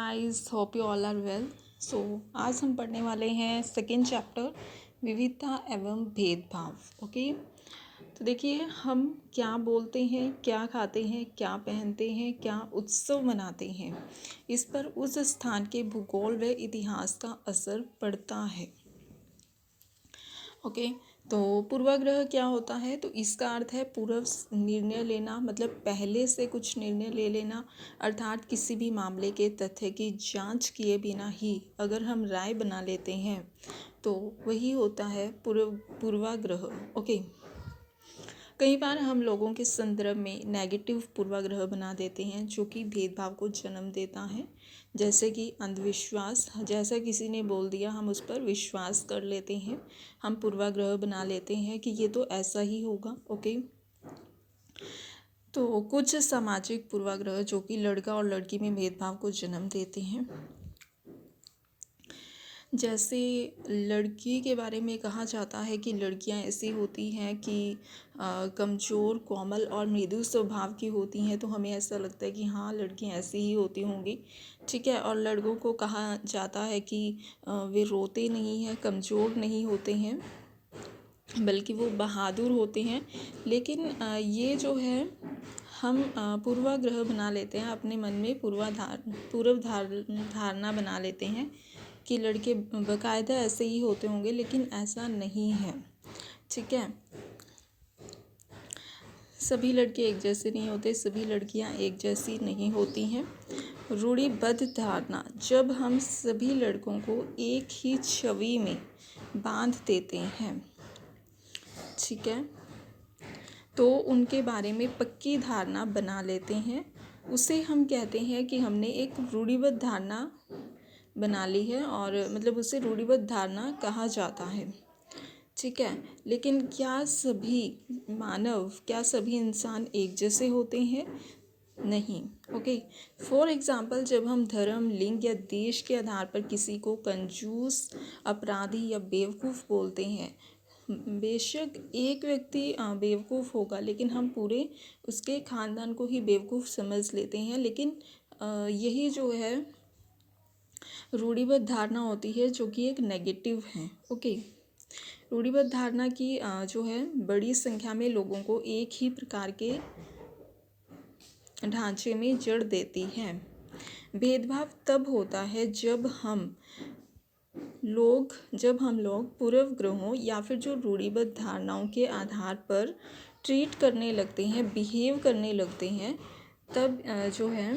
Guys, hope you all are well. So आज हम पढ़ने वाले हैं सेकेंड चैप्टर, विविधता एवं भेदभाव। ओके, तो देखिए हम क्या बोलते हैं, क्या खाते हैं, क्या पहनते हैं, क्या उत्सव मनाते हैं, इस पर उस स्थान के भूगोल व इतिहास का असर पड़ता है। ओके, तो पूर्वाग्रह क्या होता है? तो इसका अर्थ है पूर्व निर्णय लेना, मतलब पहले से कुछ निर्णय ले लेना, अर्थात किसी भी मामले के तथ्य की जांच किए बिना ही अगर हम राय बना लेते हैं तो वही होता है पूर्वाग्रह। ओके, कई बार हम लोगों के संदर्भ में नेगेटिव पूर्वाग्रह बना देते हैं जो कि भेदभाव को जन्म देता है, जैसे कि अंधविश्वास। जैसा किसी ने बोल दिया हम उस पर विश्वास कर लेते हैं, हम पूर्वाग्रह बना लेते हैं कि ये तो ऐसा ही होगा। ओके, तो कुछ सामाजिक पूर्वाग्रह जो कि लड़का और लड़की में भेदभाव को जन्म देते हैं, जैसे लड़की के बारे में कहा जाता है कि लड़कियां ऐसी होती हैं कि कमज़ोर, कोमल और मृदु स्वभाव की होती हैं, तो हमें ऐसा लगता है कि हाँ लड़कियां ऐसी ही होती होंगी। ठीक है, और लड़कों को कहा जाता है कि वे रोते नहीं हैं, कमज़ोर नहीं होते हैं, बल्कि वो बहादुर होते हैं। लेकिन ये जो है हम पूर्वाग्रह बना लेते हैं, अपने मन में पूर्व धारणा बना लेते हैं कि लड़के बाकायदा ऐसे ही होते होंगे, लेकिन ऐसा नहीं है। ठीक है, सभी लड़के एक जैसे नहीं होते, सभी लड़कियां एक जैसी नहीं होती हैं। रूढ़िबद्ध धारणा, जब हम सभी लड़कों को एक ही छवि में बांध देते हैं, ठीक है, तो उनके बारे में पक्की धारणा बना लेते हैं, उसे हम कहते हैं कि हमने एक रूढ़िबद्ध धारणा बना ली है, और मतलब उसे रूढ़िबद्ध धारणा कहा जाता है। ठीक है, लेकिन क्या सभी इंसान एक जैसे होते हैं? नहीं। ओके, फॉर एग्जाम्पल, जब हम धर्म, लिंग या देश के आधार पर किसी को कंजूस, अपराधी या बेवकूफ़ बोलते हैं, बेशक एक व्यक्ति बेवकूफ़ होगा, लेकिन हम पूरे उसके ख़ानदान को ही बेवकूफ़ समझ लेते हैं। लेकिन यही जो है रूढ़िबद्ध धारणा होती है जो कि एक नेगेटिव है। ओके, रूढ़िबद्ध धारणा की जो है बड़ी संख्या में लोगों को एक ही प्रकार के ढांचे में जड़ देती है। भेदभाव तब होता है जब हम लोग पूर्वग्रहों या फिर जो रूढ़िबद्ध धारणाओं के आधार पर ट्रीट करने लगते हैं, बिहेव करने लगते हैं, तब जो है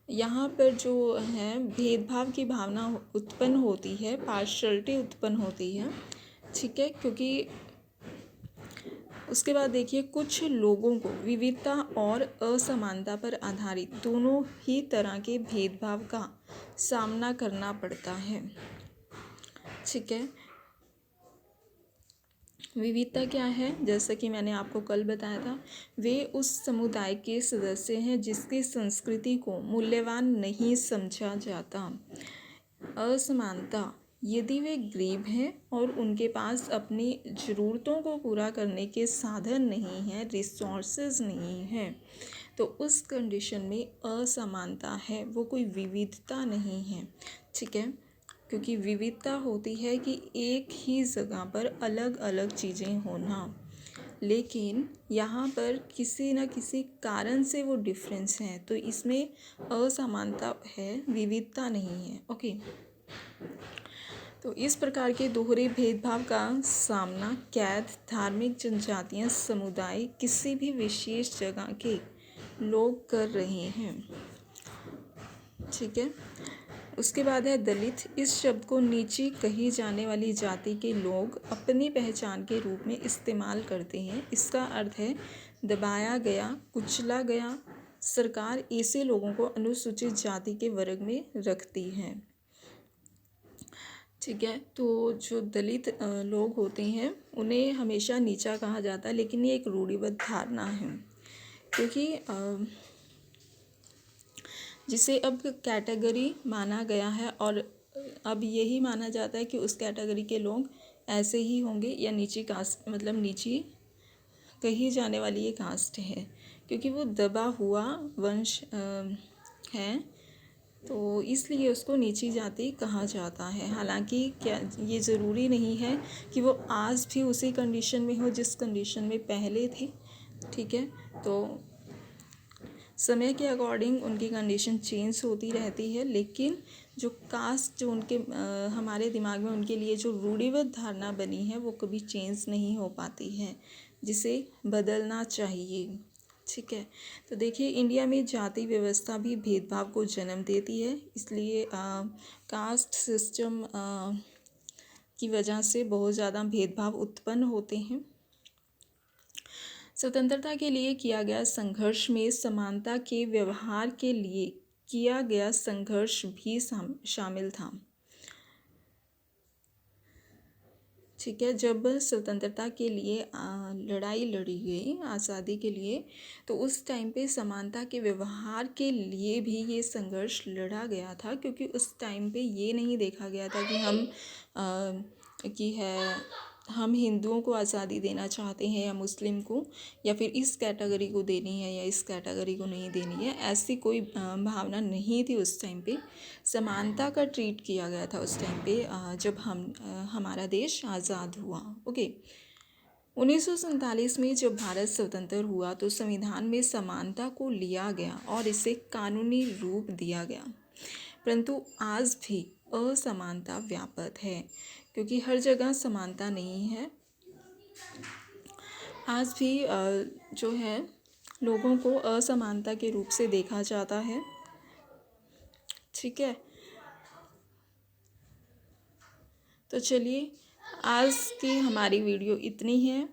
यहाँ पर जो है भेदभाव की भावना उत्पन्न होती है, पार्शलिटी उत्पन्न होती है। ठीक है, क्योंकि उसके बाद देखिए कुछ लोगों को विविधता और असमानता पर आधारित दोनों ही तरह के भेदभाव का सामना करना पड़ता है। ठीक है, विविधता क्या है? जैसा कि मैंने आपको कल बताया था, वे उस समुदाय के सदस्य हैं जिसकी संस्कृति को मूल्यवान नहीं समझा जाता। असमानता, यदि वे गरीब हैं और उनके पास अपनी ज़रूरतों को पूरा करने के साधन नहीं हैं, रिसोर्सेज नहीं हैं, तो उस कंडीशन में असमानता है, वो कोई विविधता नहीं है। ठीक है, क्योंकि विविधता होती है कि एक ही जगह पर अलग अलग चीज़ें होना, लेकिन यहाँ पर किसी न किसी कारण से वो डिफरेंस है, तो इसमें असमानता है, विविधता नहीं है। ओके, तो इस प्रकार के दोहरे भेदभाव का सामना कैद, धार्मिक जनजातियाँ, समुदाय, किसी भी विशेष जगह के लोग कर रहे हैं। ठीक है, उसके बाद है दलित। इस शब्द को नीची कही जाने वाली जाति के लोग अपनी पहचान के रूप में इस्तेमाल करते हैं। इसका अर्थ है दबाया गया, कुचला गया। सरकार ऐसे लोगों को अनुसूचित जाति के वर्ग में रखती है। ठीक है, तो जो दलित लोग होते हैं उन्हें हमेशा नीचा कहा जाता है, लेकिन ये एक रूढ़िबद्ध धारणा है, क्योंकि जिसे अब कैटेगरी माना गया है और अब यही माना जाता है कि उस कैटेगरी के लोग ऐसे ही होंगे, या नीची कास्ट, मतलब नीची कही जाने वाली ये कास्ट है, क्योंकि वो दबा हुआ वंश है, तो इसलिए उसको नीची जाति कहा जाता है। हालांकि क्या ये ज़रूरी नहीं है कि वो आज भी उसी कंडीशन में हो जिस कंडीशन में पहले थे, ठीक है। तो समय के अकॉर्डिंग उनकी कंडीशन चेंज होती रहती है, लेकिन जो कास्ट जो उनके हमारे दिमाग में उनके लिए जो रूढ़िबद्ध धारणा बनी है वो कभी चेंज नहीं हो पाती है, जिसे बदलना चाहिए, ठीक है। तो देखिए, इंडिया में जाति व्यवस्था भी भेदभाव को जन्म देती है, इसलिए कास्ट सिस्टम की वजह से बहुत ज़्यादा भेदभाव उत्पन्न होते हैं। स्वतंत्रता के लिए किया गया संघर्ष में समानता के व्यवहार के लिए किया गया संघर्ष भी शामिल था, ठीक है। जब स्वतंत्रता के लिए लड़ाई लड़ी गई आज़ादी के लिए, तो उस टाइम पे समानता के व्यवहार के लिए भी ये संघर्ष लड़ा गया था, क्योंकि उस टाइम पे ये नहीं देखा गया था कि हम हिंदुओं को आज़ादी देना चाहते हैं या मुस्लिम को, या फिर इस कैटेगरी को देनी है या इस कैटेगरी को नहीं देनी है। ऐसी कोई भावना नहीं थी उस टाइम पे। समानता का ट्रीट किया गया था उस टाइम पे, जब हमारा देश आज़ाद हुआ। ओके, 1947 में जब भारत स्वतंत्र हुआ तो संविधान में समानता को लिया गया और इसे कानूनी रूप दिया गया, परंतु आज भी असमानता व्याप्त है, क्योंकि हर जगह समानता नहीं है। आज भी जो है लोगों को असमानता के रूप से देखा जाता है, ठीक है। तो चलिए, आज की हमारी वीडियो इतनी है,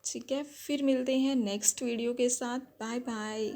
ठीक है। फिर मिलते हैं नेक्स्ट वीडियो के साथ। Bye bye.